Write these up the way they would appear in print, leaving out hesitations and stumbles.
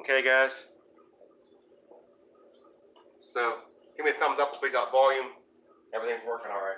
Okay, guys. So give me a thumbs up if we got volume. Everything's working all right.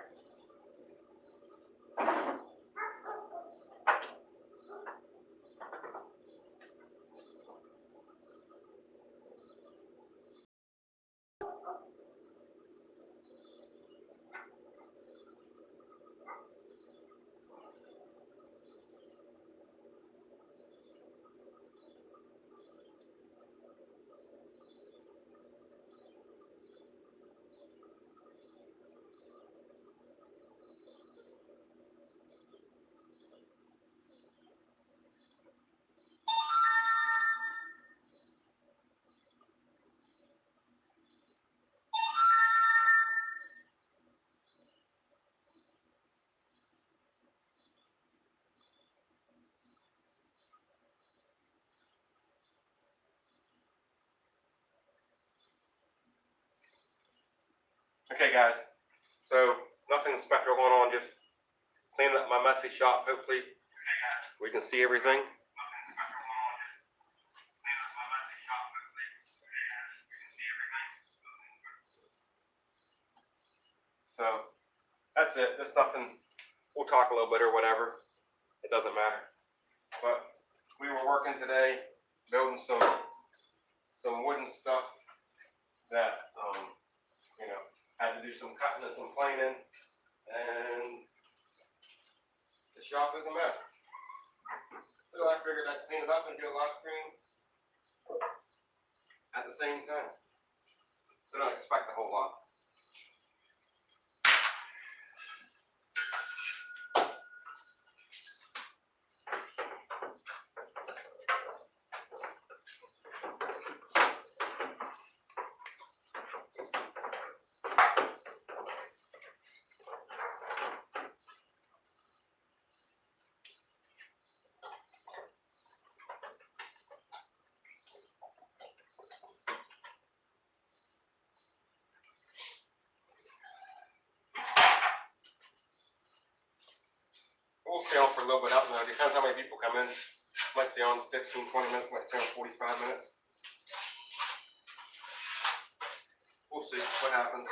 Okay, guys. So nothing special going on. Just cleaning up my messy shop. Hopefully we can see everything. So that's it. There's nothing. We'll talk a little bit or whatever. It doesn't matter. But we were working today, building some wooden stuff that had to do some cutting and some planing, and the shop is a mess. So I figured I'd clean it up and do a live stream at the same time. So don't expect a whole lot. We'll stay on for a little bit. I don't know. It depends how many people come in. Might stay on 15, 20 minutes. Might stay on 45 minutes. We'll see what happens.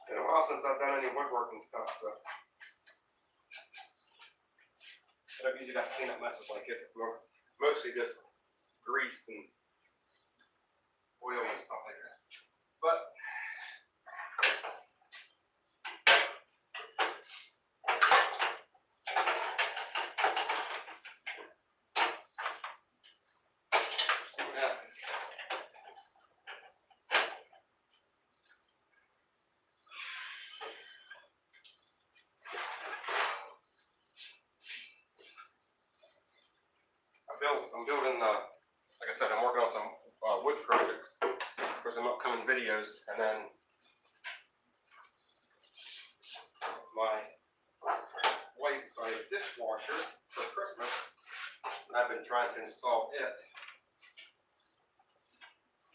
It's been a while since I've done any woodworking stuff, so I don't usually got clean up messes like this. It's mostly just grease and oil and stuff like that. But see what happens. I'm building, like I said, I'm working on some wood projects for some upcoming videos, and then my wife got a dishwasher for Christmas, and I've been trying to install it.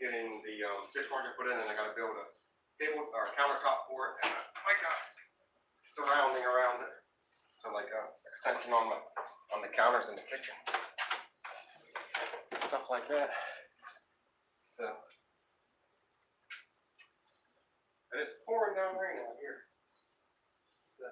getting the dishwasher put in, and I got to build a table or countertop for it, and like a surrounding around it, so like a extension on the counters in the kitchen, stuff like that. So, and it's pouring down rain out here. So.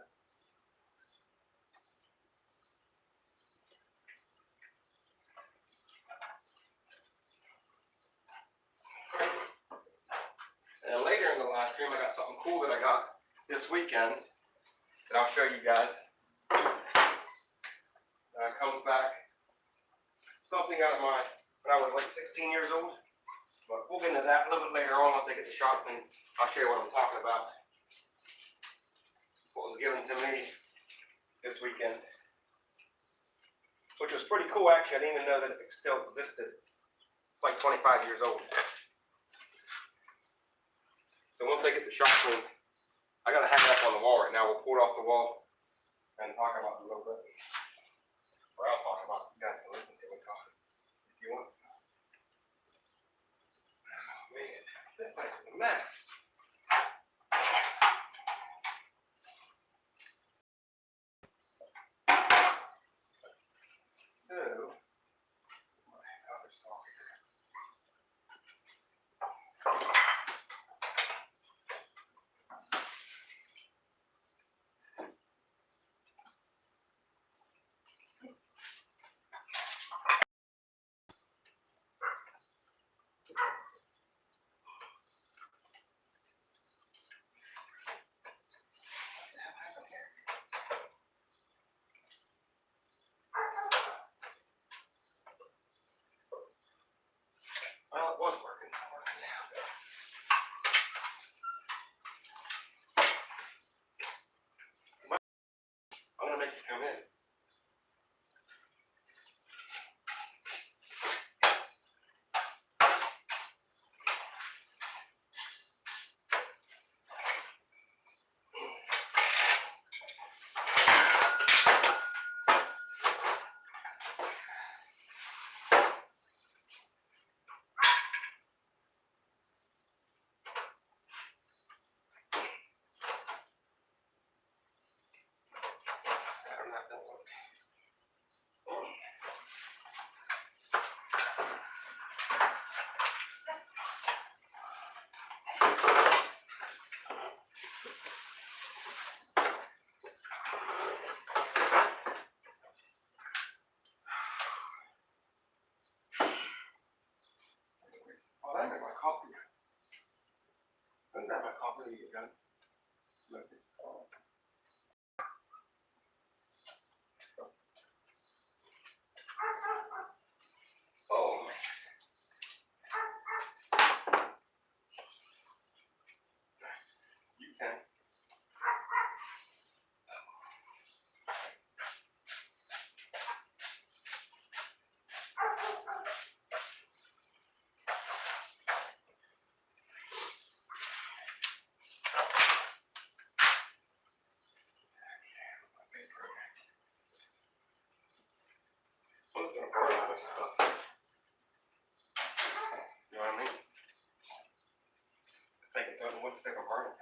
And later in the live stream, I got something cool that I got this weekend that I'll show you guys. Comes back something out of when I was like 16 years old. But we'll get into that a little bit later on once I get the shop, and I'll show you what I'm talking about. What was given to me this weekend, which was pretty cool actually. I didn't even know that it still existed. It's like 25 years old. So once I get the shop clean, I gotta hang it up on the wall right now. We'll pull it off the wall and talk about it a little bit. Or I'll talk about it. You guys can listen to me talk if you want. Oh man, this place is a mess. So, my other saw here. Well, it was working. It's not working now. I'm gonna make you come in. I'm not gonna work. Oh, I didn't make my coffee yet. I didn't grab my coffee yet. Smoked it. Oh man. You can. Well, it's gonna burn all this stuff. You know what I mean? It's taking total wood stick and burn it.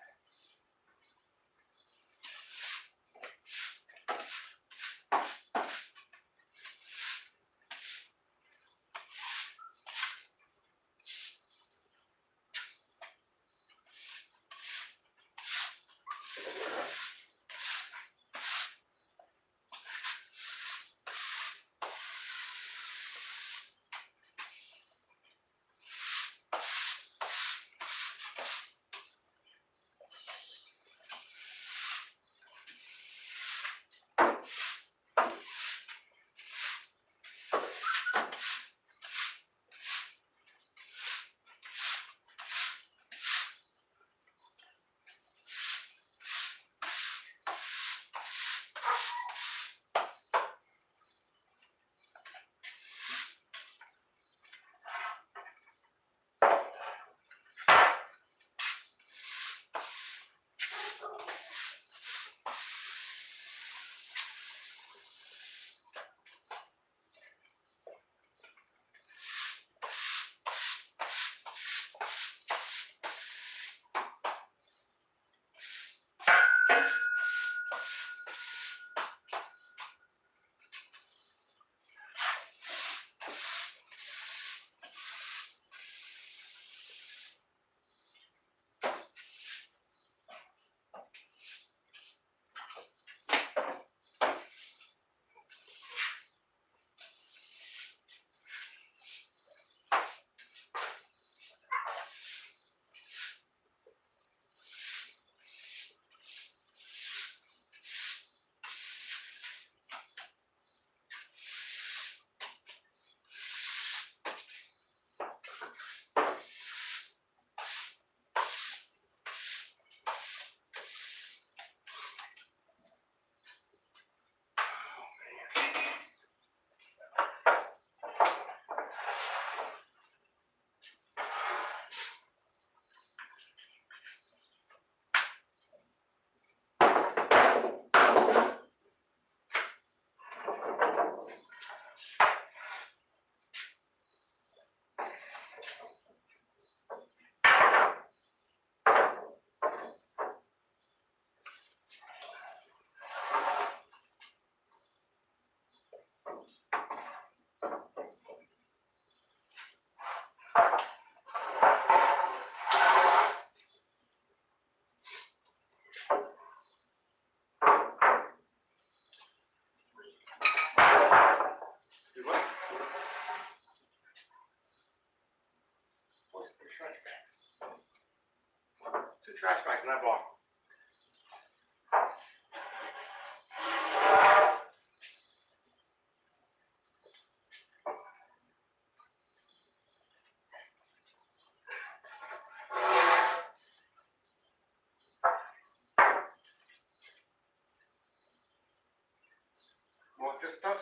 You want this stuff?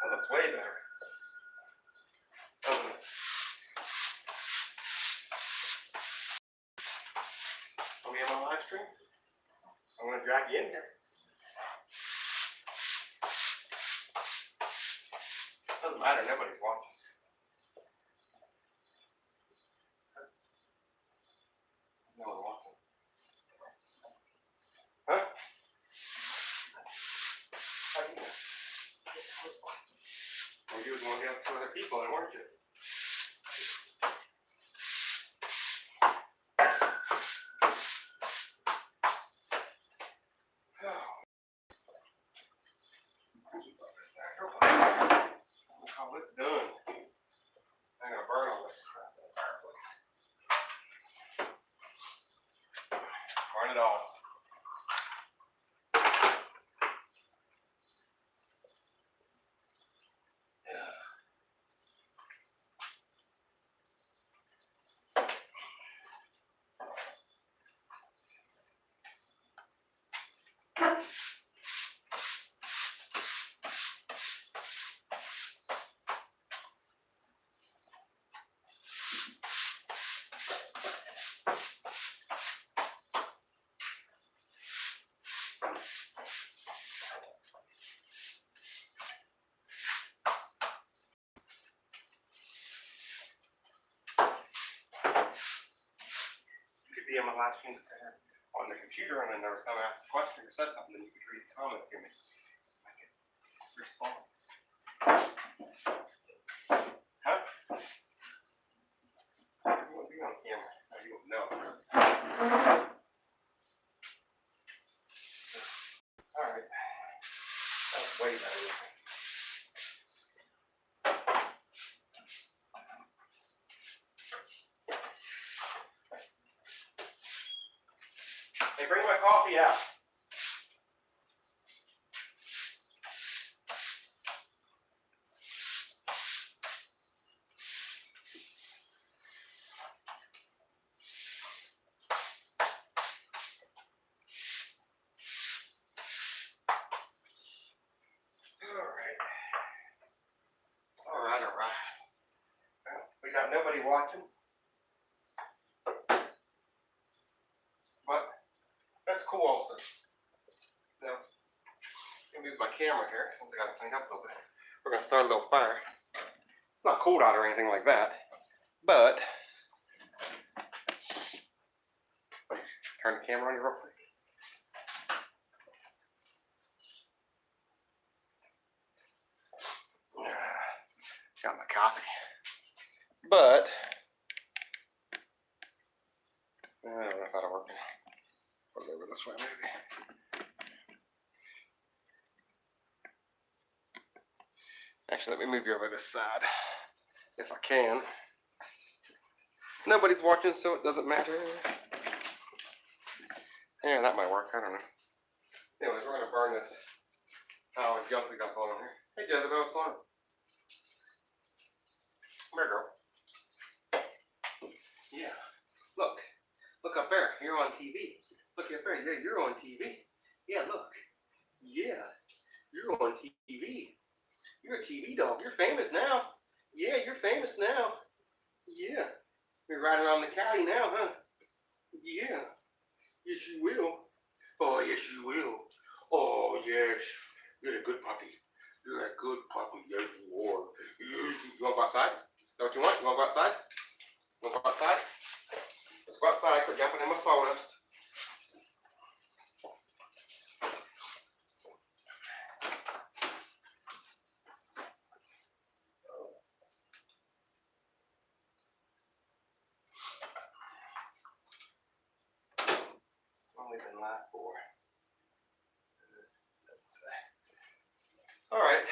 That looks way better, doesn't it? Are we on a live stream? I'm going to drag you in here. Doesn't matter, nobody's watching. No one watching. Huh? How do you know? Well, you was one of the two other people, then, weren't you? Oh, it's done. I'm gonna burn all this crap in the fireplace. Burn it all. You could be on my live stream on the computer, and then there was someone asked a question or said something, then you could read the comment to me. I could respond. Huh? You won't be on camera. No, you won't know. Alright. That's way better. Hey, bring my coffee out. Alright. Well, we got nobody watching. But that's cool also. So, let me move my camera here since I got to clean up a little bit. We're going to start a little fire. It's not cold out or anything like that, but turn the camera on you real quick. Got my coffee. But I don't know if that'll work. Put it over this way maybe. Actually, let me move you over this side if I can. Nobody's watching, so it doesn't matter. Yeah, that might work. I don't know. Anyways, we're gonna burn this towel of junk we got going on here. Hey, Jezebel, what's going on? Come here, girl. Yeah. Look up there. You're on TV. Look up there. Yeah, you're on TV. Yeah, look. Yeah, you're on TV. You're a TV dog. You're famous now. Yeah, you're famous now. Yeah. You're riding around the Cali now, huh? Yeah. Yes, you will. Oh, yes, you will. Oh, yes. You're a good puppy. You're a good puppy. Yes, you are. Yes, you want to go outside? Is that what you want? You want to go outside? You want to go outside? Let's go outside. Quit jumping in my sawdust. Only been live for. All right.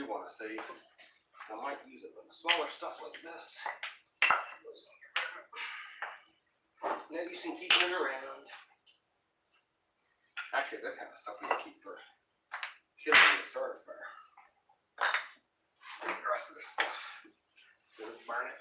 do want to save. I might use it with smaller stuff like this. No use in keeping it around. Actually, that kind of stuff we can keep for killing the starter fire. And the rest of this stuff, just burn it.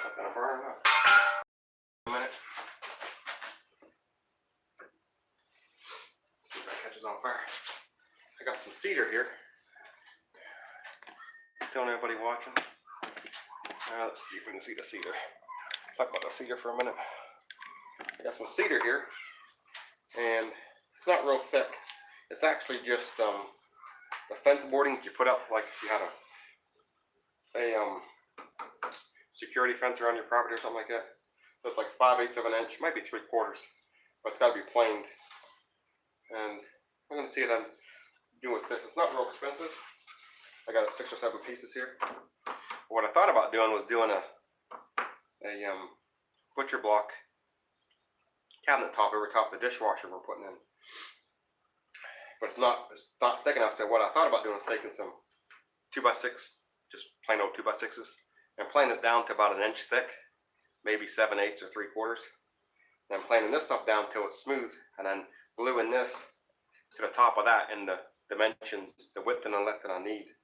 That's gonna burn up. A minute. See if that catches on fire. I got some cedar here. Still nobody watching. Let's see if we can see the cedar. Talk about the cedar for a minute. I got some cedar here, and it's not real thick. It's actually just the fence boarding you put up, like if you had a security fence around your property or something like that. So it's like 5/8 of an inch, might be 3/4, but it's got to be planed. And I'm going to see what I'm doing with this. It's not real expensive. I got 6 or 7 pieces here. What I thought about doing was doing a butcher block cabinet top over top the dishwasher we're putting in. But it's not thick enough. So what I thought about doing is taking some 2x6, just plain old 2x6s, and planing it down to about 1 inch thick, maybe 7/8 or 3/4. And then planing this stuff down till it's smooth, and then gluing this to the top of that in the dimensions, the width and the length that I need.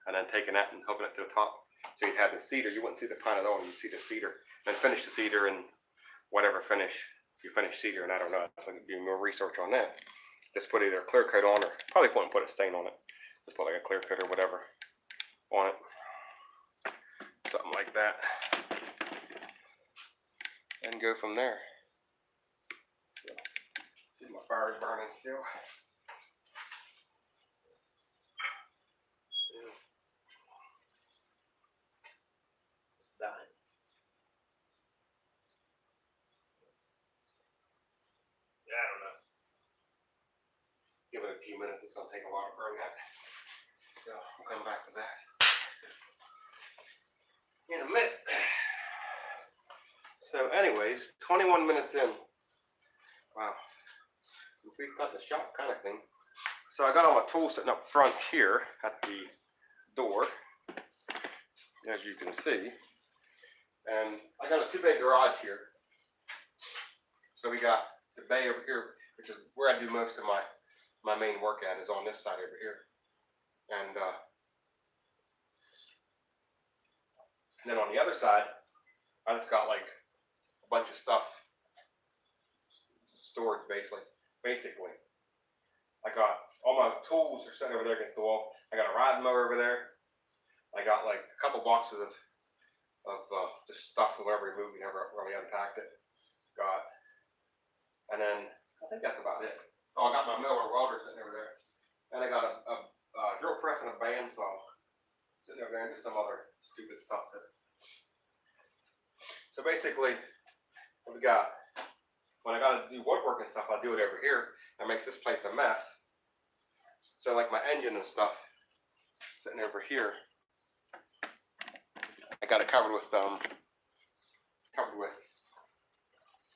And then taking that and hooking it to the top. So you'd have the cedar, you wouldn't see the pine at all, you'd see the cedar. And then finish the cedar and whatever finish, you finish cedar, and I don't know, I can do more research on that. Just put either a clear coat on, or probably wouldn't put a stain on it. Just put like a clear coat or whatever on it. Something like that. And go from there. So, see my fire is burning still. Dying. Yeah, I don't know. Give it a few minutes, it's going to take a while to burn that. So we'll come back to that in a minute. So anyways, 21 minutes in. Wow. Complete cut the shop kind of thing. So I got all my tools sitting up front here at the door, as you can see. And I got a 2-bay garage here. So we got the bay over here, which is where I do most of my main work at, is on this side over here. And then on the other side, I just got like a bunch of stuff stored basically. I got all my tools are sitting over there against the wall. I got a riding mower over there. I got like a couple boxes of just stuff from wherever we moved. We never really unpacked it. Got And then I think that's about it. Oh, I got my Miller welder sitting over there. And I got a drill press and a bandsaw sitting over there and just some other stupid stuff. So basically, what we got, when I got to do woodwork and stuff, I do it over here. It makes this place a mess. So like my engine and stuff sitting over here, I got it covered with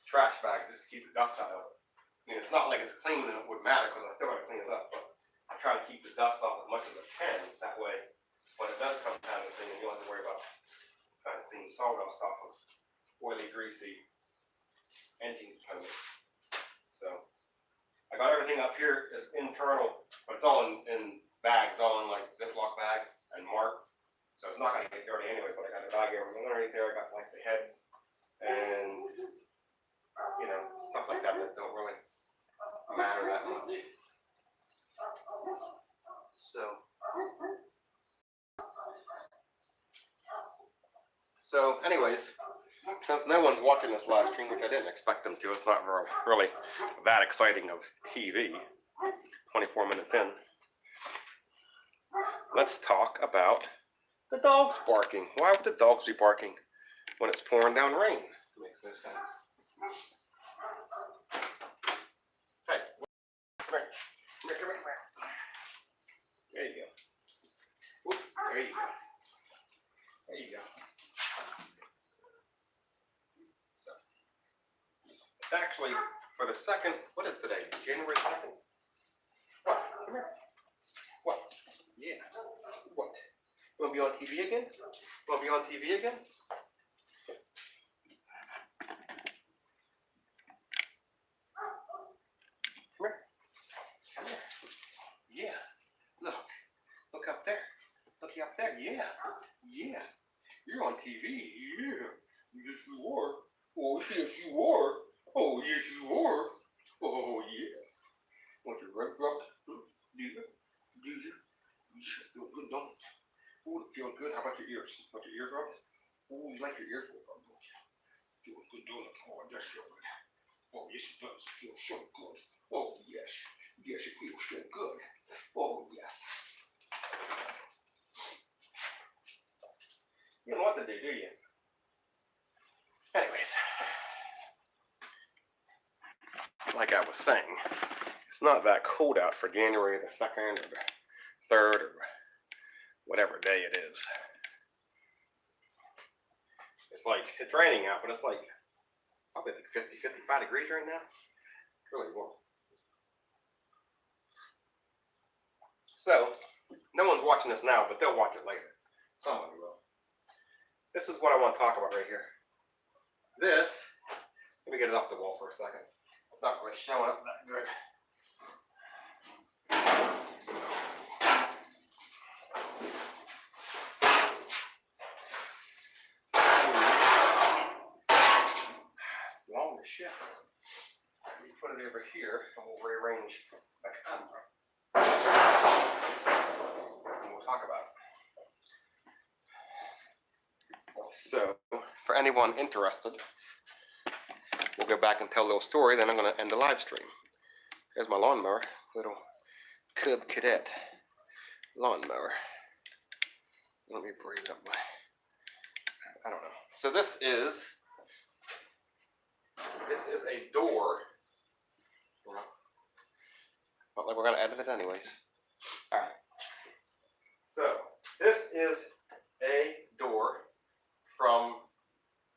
trash bags just to keep the dust out of it. I mean, it's not like it's clean and it would matter because I still got to clean it up, but I try to keep the dust off as much as I can. That way, when it does come time to clean, you don't have to worry about trying to clean sawdust off of oily, greasy engine components. So I got everything up here is internal, but it's all in bags, all in like Ziploc bags and marked. So it's not going to get dirty anyway, but I got a diagram underneath there. I got like the heads and, you know, stuff like that that don't really matter that much. So anyways, since no one's watching this live stream, which I didn't expect them to, it's not really that exciting of TV, 24 minutes in, let's talk about the dogs barking. Why would the dogs be barking when it's pouring down rain? It makes no sense. Hey, come here. Come here. There you go. Whoop, there you go. There you go. It's actually for the second, what is today? January 2nd? What? Come here. What? Yeah. What? You want to be on TV again? You want to be on TV again? Come here. Come here. Yeah. Look. Look up there. Look up there. Yeah. Yeah. You're on TV. Yeah. Yes, you are. Oh, yes, you are. Oh, yes, you are. Oh, yeah. Want your red drops? Do you? Do you? You should feel good, don't it? Oh, it feels good. How about your ears? Want your eardrops? Oh, you like your ears rolled up, don't you? Feels good, don't it? Oh, it does feel good. Oh, yes, it does. It feels so good. Oh, yes. Yes, it feels so good. Oh, yes. You don't know what to do you? Anyways, like I was saying, it's not that cold out for January the 2nd or the 3rd or whatever day it is. It's like, it's raining out, but it's like probably like 50, 55 degrees right now. It's really warm. So, no one's watching this now, but they'll watch it later. Somebody will. This is what I want to talk about right here. This, let me get it off the wall for a second. It's not really showing up that good. It's long as shit. Let me put it over here and we'll rearrange the camera. And we'll talk about it. So, for anyone interested, we'll go back and tell a little story, then I'm going to end the live stream. Here's my lawnmower, little Cub Cadet lawnmower. Let me braid it up my, I don't know. So this is a door. Not like we're going to edit it anyways. Alright. So, this is a door from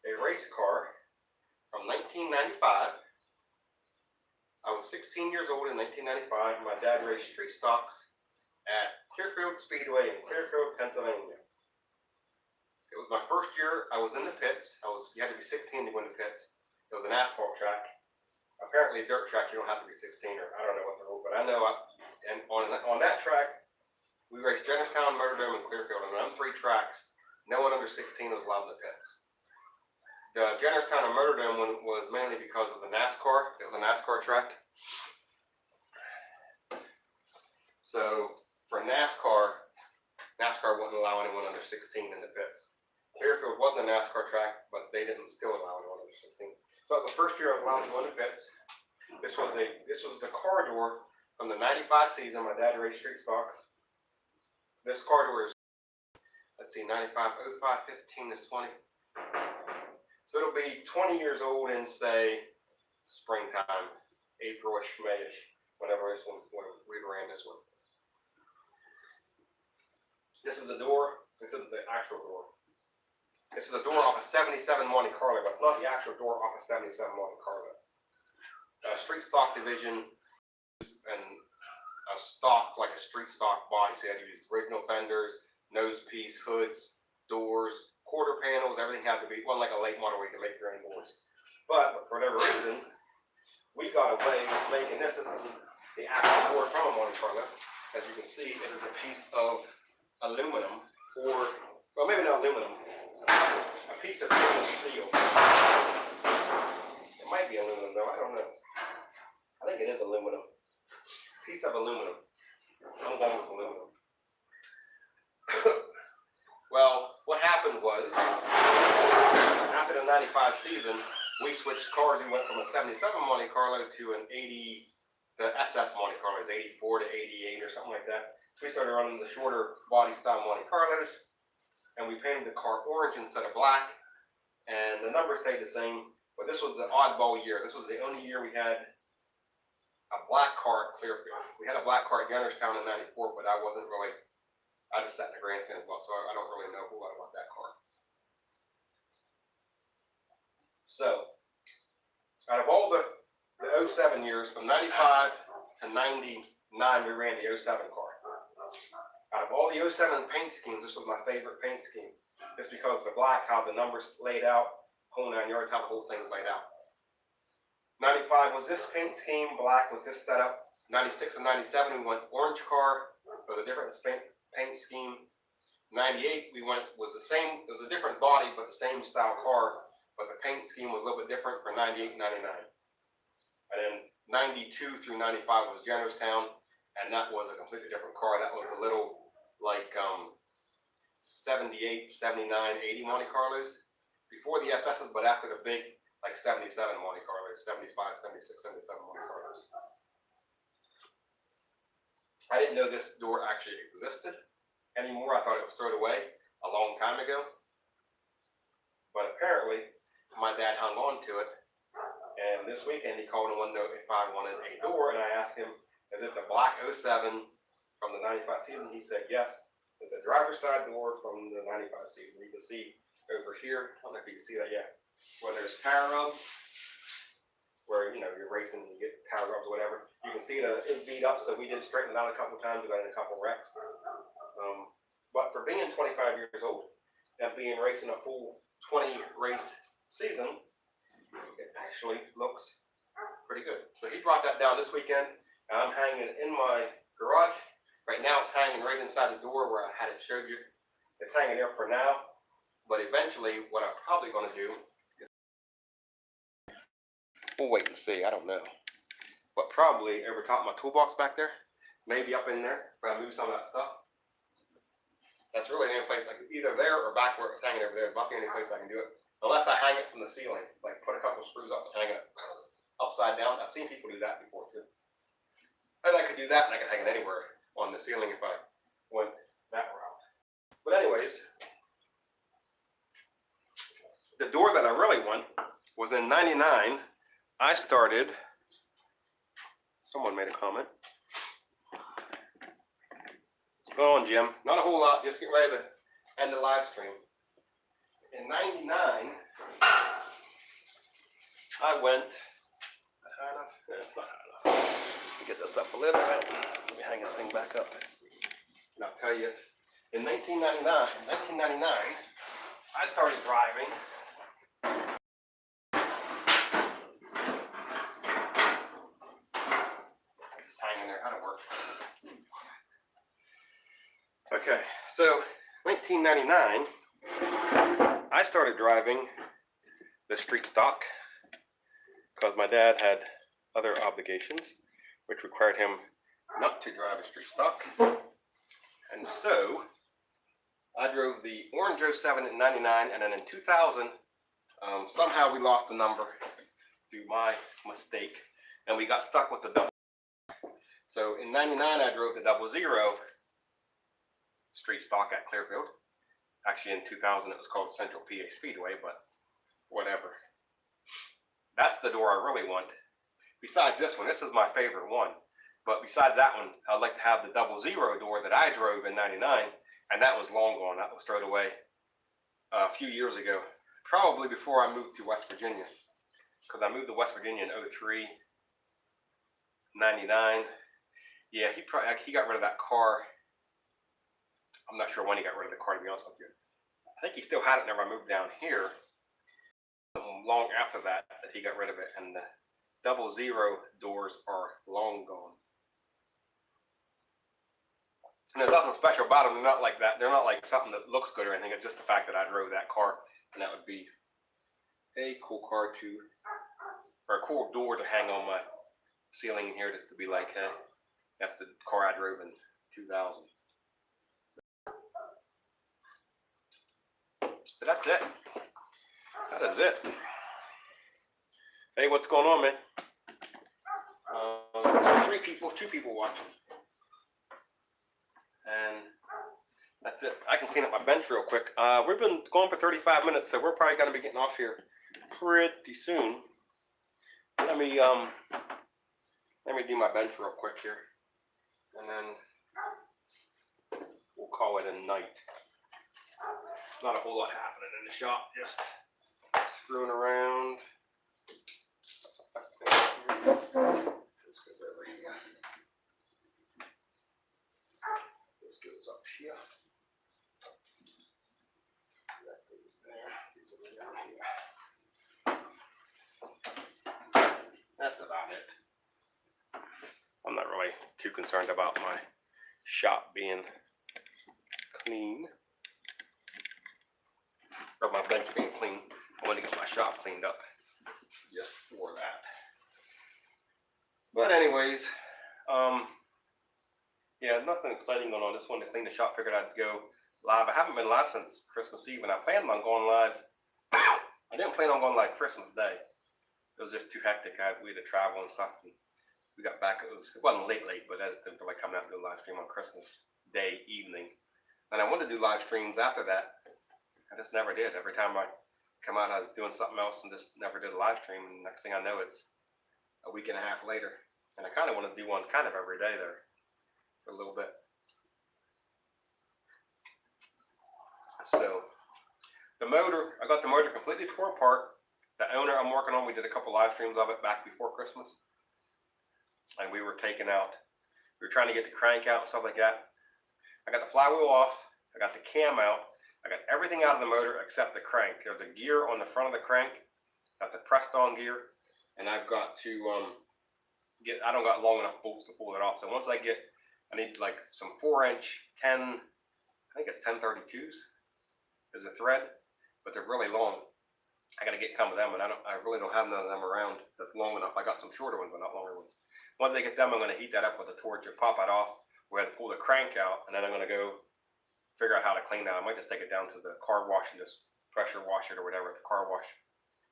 a race car from 1995. I was 16 years old in 1995. My dad raced street stocks at Clearfield Speedway in Clearfield, Pennsylvania. It was my first year. I was in the pits. You had to be 16 to win the pits. It was an asphalt track. Apparently, a dirt track, you don't have to be 16, or I don't know what the rule, but I know. And on that track, we raced Jennerstown, Motordrome, and Clearfield. And on them 3 tracks, no one under 16 was allowed in the pits. The Jennerstown and Motordrome one was mainly because of the NASCAR. It was a NASCAR track. So for NASCAR wouldn't allow anyone under 16 in the pits. Clearfield wasn't a NASCAR track, but they didn't still allow anyone under 16. So it was the first year I was allowed to go in the pits. This was the car door from the '95 season. My dad raced street stocks. This car door is, let's see, 95, 05, 15 is 20. So it'll be 20 years old in, say, springtime, April-ish, May-ish, whenever this one, when we ran this one. This is the door. This is the actual door. This is a door off a '77 Monte Carlo, but it's not the actual door off a '77 Monte Carlo. Street stock division and a stock, like a street stock body. So you had to use original fenders, nose piece, hoods, doors, quarter panels, everything had to be, one like a late model where you can make your own doors. But for whatever reason, we got away with making this. This is the actual door from a Monte Carlo. As you can see, it is a piece of aluminum, or, well, maybe not aluminum, a piece of steel. It might be aluminum though, I don't know. I think it is aluminum. Piece of aluminum. I'm going with aluminum. Well, what happened was, after the '95 season, we switched cars. We went from a '77 Monte Carlo to an '80, the SS Monte Carlos, '84 to '88 or something like that. So we started running the shorter body style Monte Carlos, and we painted the car orange instead of black, and the numbers stayed the same. But this was the oddball year. This was the only year we had a black car at Clearfield. We had a black car at Youngstown in '94, but I wasn't really. I just sat in the grandstand as well, so I don't really know a whole lot about that car. So, out of all the 07 years, from '95 to '99, we ran the 07 car. Out of all the 07 paint schemes, this was my favorite paint scheme. Just because of the black, how the numbers laid out, whole 9 yards, how the whole thing's laid out. '95 was this paint scheme, black with this setup. '96 and '97, we went orange car with a different paint scheme. '98, was the same, it was a different body, but the same style car, but the paint scheme was a little bit different for '98 and '99. And then '92 through '95 was Youngstown, and that was a completely different car. That was a little like 78, 79, 80 Monte Carlos before the SS's, but after the big like 77 Monte Carlos, 75, 76, 77 Monte Carlos. I didn't know this door actually existed anymore. I thought it was thrown away a long time ago. But apparently, my dad hung on to it. And this weekend he called and wanted to know if I wanted a door. And I asked him, is it the black 07 from the '95 season? He said, yes. It's a driver's side door from the '95 season. You can see over here, I don't know if you can see that yet, where there's tire rubs, where, you know, you're racing and you get tire rubs or whatever. You can see that it's beat up, so we did straighten it out a couple of times. We got in a couple of wrecks. But for being 25 years old and being racing a full 20 race season, it actually looks pretty good. So he brought that down this weekend, and I'm hanging it in my garage. Right now it's hanging right inside the door where I had it showed you. It's hanging there for now, but eventually what I'm probably going to do is, we'll wait and see, I don't know. But probably over top of my toolbox back there, maybe up in there, where I move some of that stuff. That's really the only place I can, either there or back where it's hanging over there, is about the only place I can do it. Unless I hang it from the ceiling, like put a couple screws up and hang it upside down. I've seen people do that before too. And I could do that, and I could hang it anywhere on the ceiling if I went that route. But anyways, the door that I really want was in '99. I started, someone made a comment. What's going on, Jim? Not a whole lot, just getting ready to end the live stream. In '99, I went, high enough? Yeah, it's not high enough. Get this up a little bit. Let me hang this thing back up. And I'll tell you, in 1999, I started driving. It's just hanging there, how to work. Okay, so 1999, I started driving the street stock because my dad had other obligations which required him not to drive a street stock. And so I drove the orange 07 in '99, and then in 2000, somehow we lost the number through my mistake. and we got stuck with the double. So in '99, I drove the 00 street stock at Clearfield. Actually, in 2000, it was called Central PA Speedway, but whatever. That's the door I really want. Besides this one, this is my favorite one. But besides that one, I'd like to have the 00 door that I drove in '99, and that was long gone. That was thrown away a few years ago, probably before I moved to West Virginia, because I moved to West Virginia in '03, '99. Yeah, he got rid of that car. I'm not sure when he got rid of the car, to be honest with you. I think he still had it whenever I moved down here. Long after that he got rid of it, and the 00 doors are long gone. And there's nothing special about them. They're not like that. They're not like something that looks good or anything. It's just the fact that I drove that car, and that would be a cool car to, or a cool door to hang on my ceiling in here, just to be like, hey, that's the car I drove in 2000. So that's it. That is it. Hey, what's going on, man? Two people watching. And that's it. I can clean up my bench real quick. We've been going for 35 minutes, so we're probably going to be getting off here pretty soon. Let me do my bench real quick here, and then we'll call it a night. Not a whole lot happening in the shop, just screwing around. Let's go over here. This goes up here. That goes there. These are down here. That's about it. I'm not really too concerned about my shop being clean, or my bench being clean. I want to get my shop cleaned up just for that. But anyways, yeah, nothing exciting going on. Just wanted to clean the shop, figured I'd go live. I haven't been live since Christmas Eve, and I planned on going live. I didn't plan on going live Christmas Day. It was just too hectic. We had to travel and stuff, and we got back. It wasn't late, but I just didn't feel like coming out and do a live stream on Christmas Day evening. And I wanted to do live streams after that. I just never did. Every time I come out, I was doing something else and just never did a live stream. And next thing I know, it's a week and a half later. And I kind of want to do one kind of every day there for a little bit. So the motor, I got the motor completely tore apart. The owner I'm working on, we did a couple live streams of it back before Christmas. And we were taking out, we were trying to get the crank out and stuff like that. I got the flywheel off. I got the cam out. I got everything out of the motor except the crank. There's a gear on the front of the crank. That's a pressed on gear. And I've got to I don't got long enough bolts to pull it off. So once I need like some 4-inch 10, I think it's 1032s is a thread, but they're really long. I got to get some of them, and I really don't have none of them around that's long enough. I got some shorter ones, but not longer ones. Once I get them, I'm going to heat that up with a torch and pop it off. We're going to pull the crank out, and then I'm going to go figure out how to clean that. I might just take it down to the car wash and just pressure wash it or whatever at the car wash.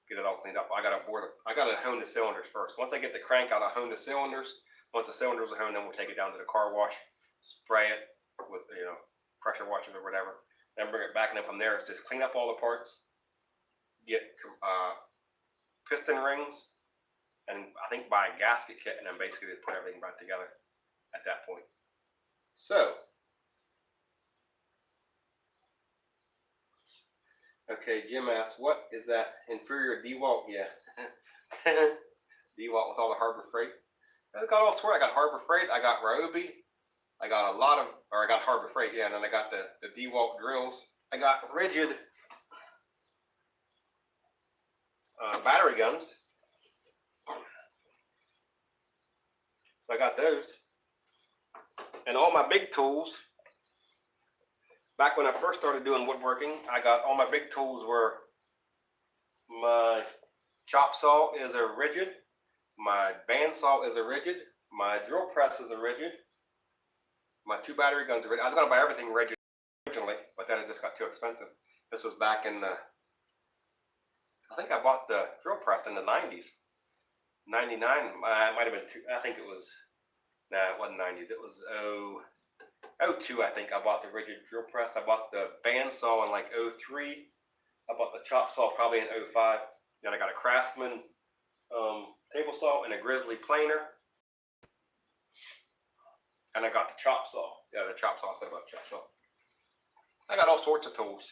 Get it all cleaned up. I got to hone the cylinders first. Once I get the crank out, I'll hone the cylinders. Once the cylinders are honed, then we'll take it down to the car wash, spray it with pressure washers or whatever, then bring it back, and then from there it's just clean up all the parts, get piston rings, and I think buy a gasket kit, and then basically put everything back together at that point. So, okay, Jim asks, what is that inferior DeWalt? Yeah, DeWalt with all the Harbor Freight. I got all sorts. I got Harbor Freight. I got Ryobi. I got I got Harbor Freight. Yeah, and then I got the DeWalt drills. I got Rigid battery guns. So I got those. And all my big tools. Back when I first started doing woodworking, I got all my big tools were my chop saw is a Rigid, my bandsaw is a Rigid, my drill press is a Rigid, my 2 battery guns are Rigid. I was going to buy everything Rigid originally, but then it just got too expensive. This was back in I think I bought the drill press in the 90s. 99, it might have been two, I think it was, nah, it wasn't 90s, it was 02, I think I bought the rigid drill press. I bought the bandsaw in like 03. I bought the chop saw probably in 05. Then I got a Craftsman table saw and a Grizzly planer. And I got the chop saw. Yeah, the chop saw, I said about the chop saw. I got all sorts of tools.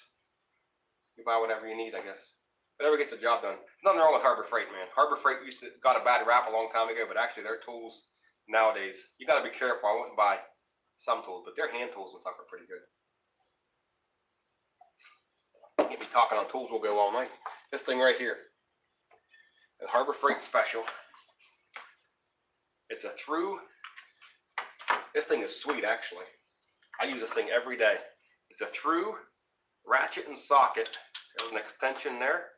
You buy whatever you need, I guess. Whatever gets the job done. Nothing wrong with Harbor Freight, man. Harbor Freight got a bad rap a long time ago, but actually their tools nowadays, you got to be careful. I wouldn't buy some tools, but their hand tools and stuff are pretty good. Get me talking on tools, we'll go all night. This thing right here, the Harbor Freight Special. It's a through. This thing is sweet, actually. I use this thing every day. It's a through ratchet and socket. There's an extension there.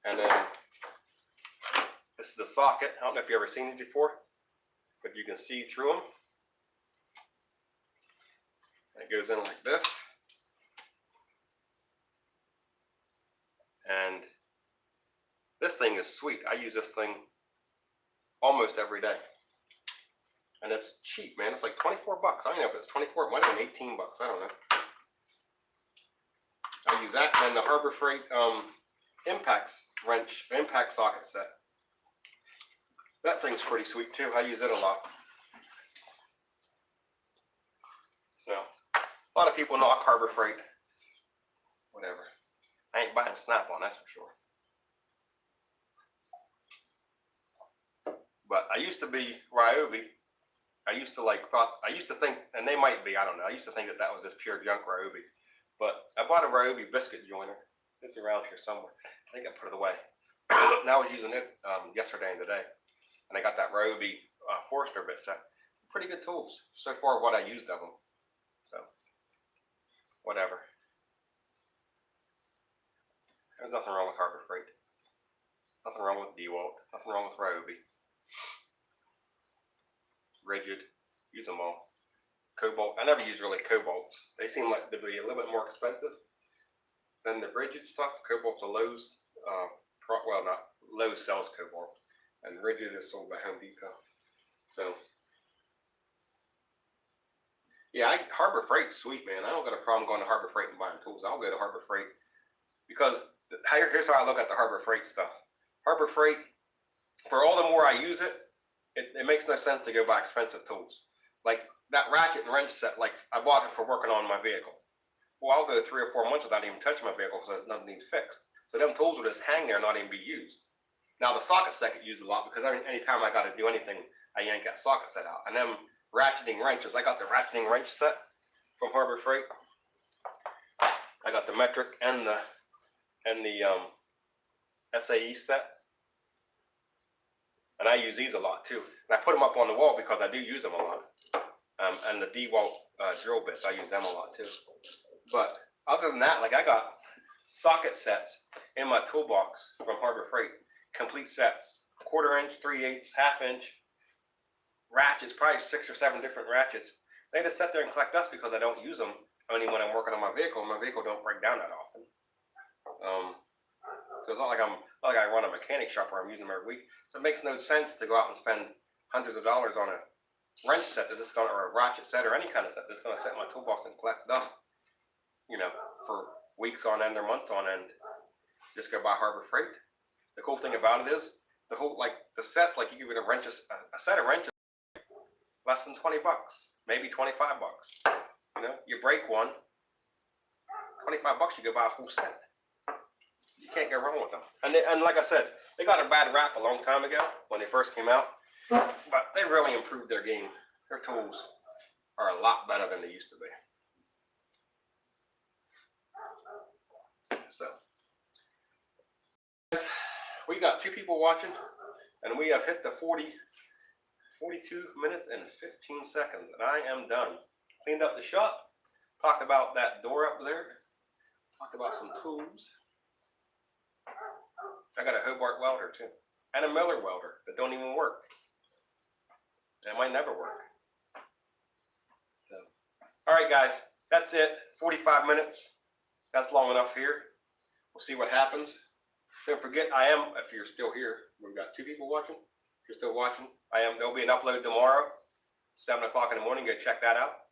And then this is the socket. I don't know if you've ever seen these before, but you can see through them. It goes in like this. And this thing is sweet. I use this thing almost every day. And it's cheap, man. It's like 24 bucks. I don't know if it's 24. It might have been 18 bucks. I don't know. I use that. And then the Harbor Freight impact socket set. That thing's pretty sweet too. I use it a lot. So, a lot of people knock Harbor Freight. Whatever. I ain't buying Snap-on, that's for sure. But I used to be Ryobi. I used to think, and they might be, I don't know. I used to think that was just pure junk Ryobi. But I bought a Ryobi biscuit joiner. It's around here somewhere. I think I put it away. Now I was using it yesterday and today. And I got that Ryobi Forester bit set. Pretty good tools. So far what I used of them. So, whatever. There's nothing wrong with Harbor Freight. Nothing wrong with DeWalt. Nothing wrong with Ryobi. Rigid. Use them all. Cobalt. I never use really Cobalts. They seem like to be a little bit more expensive than the rigid stuff. Cobalt's a Lowe's. Well, not Lowe's sells Cobalt, and rigid is sold by Home Depot. So, yeah, Harbor Freight's sweet, man. I don't got a problem going to Harbor Freight and buying tools. I'll go to Harbor Freight because here's how I look at the Harbor Freight stuff. Harbor Freight, for all the more I use it, it makes no sense to go buy expensive tools. Like that ratchet and wrench set, like I bought it for working on my vehicle. Well, I'll go 3 or 4 months without even touching my vehicle because nothing needs fixed. So them tools will just hang there and not even be used. Now the socket set get used a lot because anytime I got to do anything, I yank that socket set out. And them ratcheting wrenches, I got the ratcheting wrench set from Harbor Freight. I got the metric and the SAE set. And I use these a lot too. And I put them up on the wall because I do use them a lot. And the DeWalt drill bits, I use them a lot too. But other than that, like I got socket sets in my toolbox from Harbor Freight. Complete sets. 1/4 inch, 3/8, 1/2 inch. Ratchets, probably 6 or 7 different ratchets. They just sit there and collect dust because I don't use them only when I'm working on my vehicle. My vehicle don't break down that often. So it's not like I run a mechanic shop where I'm using them every week. So it makes no sense to go out and spend hundreds of dollars on a wrench set or a ratchet set or any kind of set that's going to sit in my toolbox and collect dust, you know, for weeks on end or months on end. Just go buy Harbor Freight. The cool thing about it is the sets, like you give it a set of wrenches, less than 20 bucks, maybe 25 bucks. You know, you break one, 25 bucks, you go buy a whole set. You can't go wrong with them. And like I said, they got a bad rap a long time ago when they first came out, but they really improved their game. Their tools are a lot better than they used to be. So, we got 2 people watching, and we have hit the 42 minutes and 15 seconds, and I am done. Cleaned up the shop, talked about that door up there, talked about some tools. I got a Hobart welder too, and a Miller welder that don't even work. It might never work. So, all right, guys, that's it. 45 minutes. That's long enough here. We'll see what happens. Don't forget, if you're still here, we've got 2 people watching. If you're still watching, there'll be an upload tomorrow, 7 o'clock in the morning. Go check that out.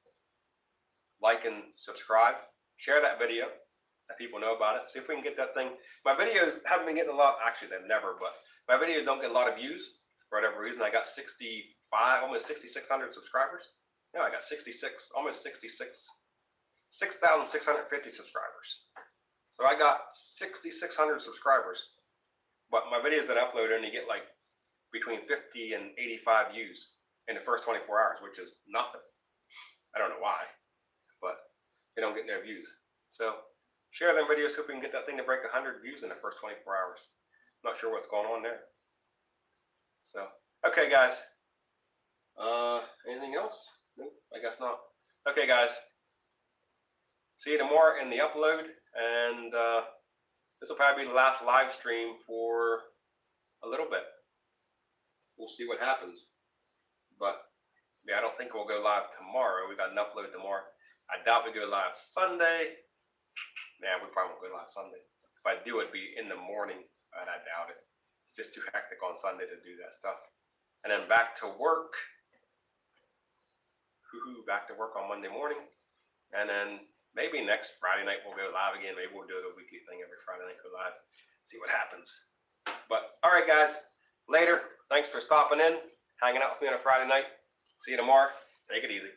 Like and subscribe. Share that video, let people know about it. See if we can get that thing. My videos haven't been getting a lot. Actually, they've never, but my videos don't get a lot of views for whatever reason. I got 65, almost 6,600 subscribers. No, I got 66, almost 66, 6,650 subscribers. So I got 6,600 subscribers, but my videos that I upload only get like between 50 and 85 views in the first 24 hours, which is nothing. I don't know why, but they don't get no views. So share them videos, hope we can get that thing to break 100 views in the first 24 hours. Not sure what's going on there. So, okay, guys. Anything else? Nope, I guess not. Okay, guys. See you tomorrow in the upload, and this will probably be the last live stream for a little bit. We'll see what happens. But yeah, I don't think we'll go live tomorrow. We got an upload tomorrow. I doubt we go live Sunday. Yeah, we probably won't go live Sunday. If I do, it'd be in the morning, but I doubt it. It's just too hectic on Sunday to do that stuff. And then back to work. Back to work on Monday morning. And then maybe next Friday night we'll go live again. Maybe we'll do a weekly thing every Friday night, go live. See what happens. But all right, guys. Later. Thanks for stopping in, hanging out with me on a Friday night. See you tomorrow. Take it easy.